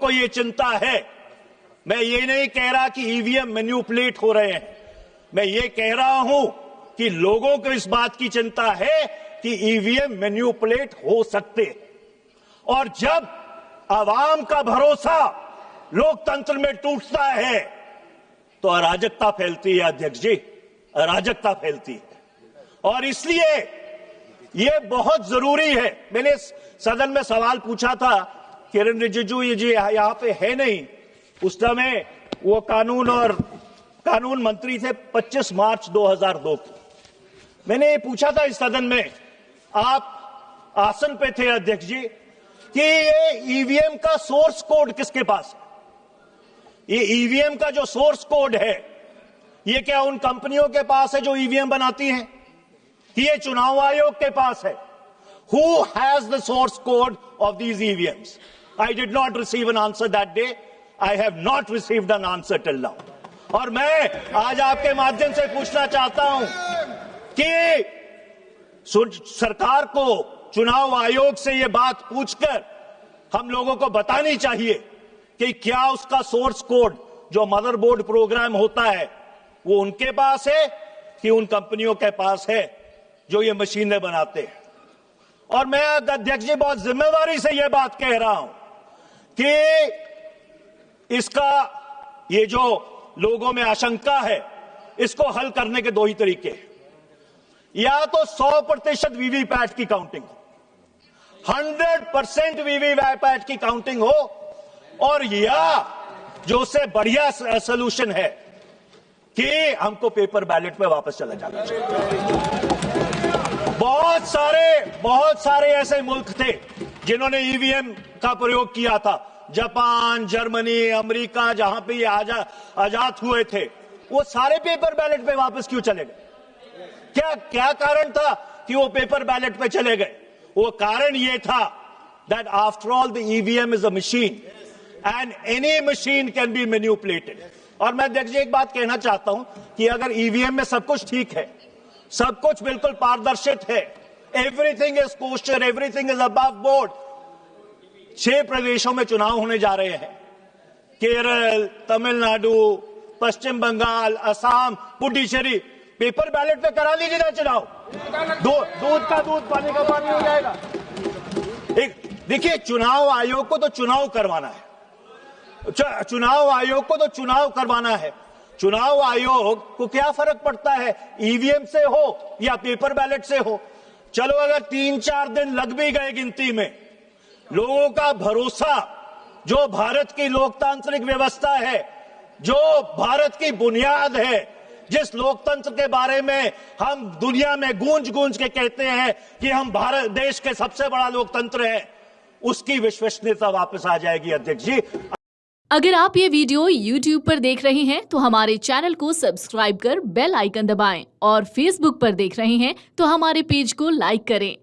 को ये चिंता है। मैं ये नहीं कह रहा कि ईवीएम मैन्युपुलेट हो रहे हैं, मैं ये कह रहा हूं कि लोगों को इस बात की चिंता है कि ईवीएम मैन्युपुलेट हो सकते। और जब आवाम का भरोसा लोकतंत्र में टूटता है तो अराजकता फैलती है अध्यक्ष जी, अराजकता फैलती है। और इसलिए ये बहुत जरूरी है। मैंने सदन में सवाल पूछा था, किरण रिजिजू जी यहां पे है नहीं, उस समय वो कानून मंत्री थे 25 मार्च 2002 को। मैंने ये पूछा था इस सदन में, आप आसन पे थे अध्यक्ष जी, कि ये ईवीएम का सोर्स कोड किसके पास है? ये ईवीएम का जो सोर्स कोड है, ये क्या उन कंपनियों के पास है जो ईवीएम बनाती हैं, कि ये चुनाव आयोग के पास है? Who has the source code of these EVMs? I did not receive an answer that day. I have not received an answer till now. और मैं आज आपके माध्यम से पूछना चाहता हूं कि सरकार को चुनाव आयोग से ये बात पूछकर हम लोगों को बतानी चाहिए कि क्या उसका सोर्स कोड जो मदरबोर्ड प्रोग्राम होता है वो उनके पास है कि उन कंपनियों के पास है जो ये मशीनें बनाते हैं। और मैं अध्यक्ष जी बहुत जिम्मेदारी से यह बात कह रहा हूं कि इसका ये जो लोगों में आशंका है, इसको हल करने के दो ही तरीके हैं। या तो 100% वीवीपैट की काउंटिंग हो, 100% वीवीपैट की काउंटिंग हो, और या जो उससे बढ़िया सोल्यूशन है कि हमको पेपर बैलेट पे वापस चला जाना चाहिए। बहुत सारे ऐसे मुल्क थे जिन्होंने ईवीएम का प्रयोग किया था, जापान, जर्मनी, अमेरिका, जहां पे ये आजाद हुए थे, वो सारे पेपर बैलेट पे वापस क्यों चले गए? क्या कारण था कि वो पेपर बैलेट पे चले गए? वो कारण ये था that after all the EVM is a machine and any machine can be manipulated। और मैं अध्यक्ष जी एक बात कहना चाहता हूं कि अगर ईवीएम में सब कुछ ठीक है, सब कुछ बिल्कुल पारदर्शित है, everything is coaster, everything is above board. 6 प्रदेशों में चुनाव होने जा रहे हैं, केरल, तमिलनाडु, पश्चिम बंगाल, असम, पुडुचेरी। पेपर बैलेट पे करा लीजिए ना चुनाव, दूध का दूध, पानी का पानी हो जाएगा। देखिए, चुनाव आयोग को तो चुनाव करवाना है, चुनाव आयोग को तो चुनाव करवाना है। चुनाव आयोग को क्या फर्क पड़ता है ईवीएम से हो या पेपर बैलेट से हो? चलो अगर 3-4 दिन लग भी गए गिनती में, लोगों का भरोसा जो भारत की लोकतांत्रिक व्यवस्था है, जो भारत की बुनियाद है, जिस लोकतंत्र के बारे में हम दुनिया में गूंज के कहते हैं कि हम भारत देश के सबसे बड़ा लोकतंत्र है, उसकी विश्वसनीयता वापस आ जाएगी अध्यक्ष जी। अगर आप ये वीडियो YouTube पर देख रहे हैं तो हमारे चैनल को सब्सक्राइब कर बेल आइकन दबाएं, और Facebook पर देख रहे हैं तो हमारे पेज को लाइक करें।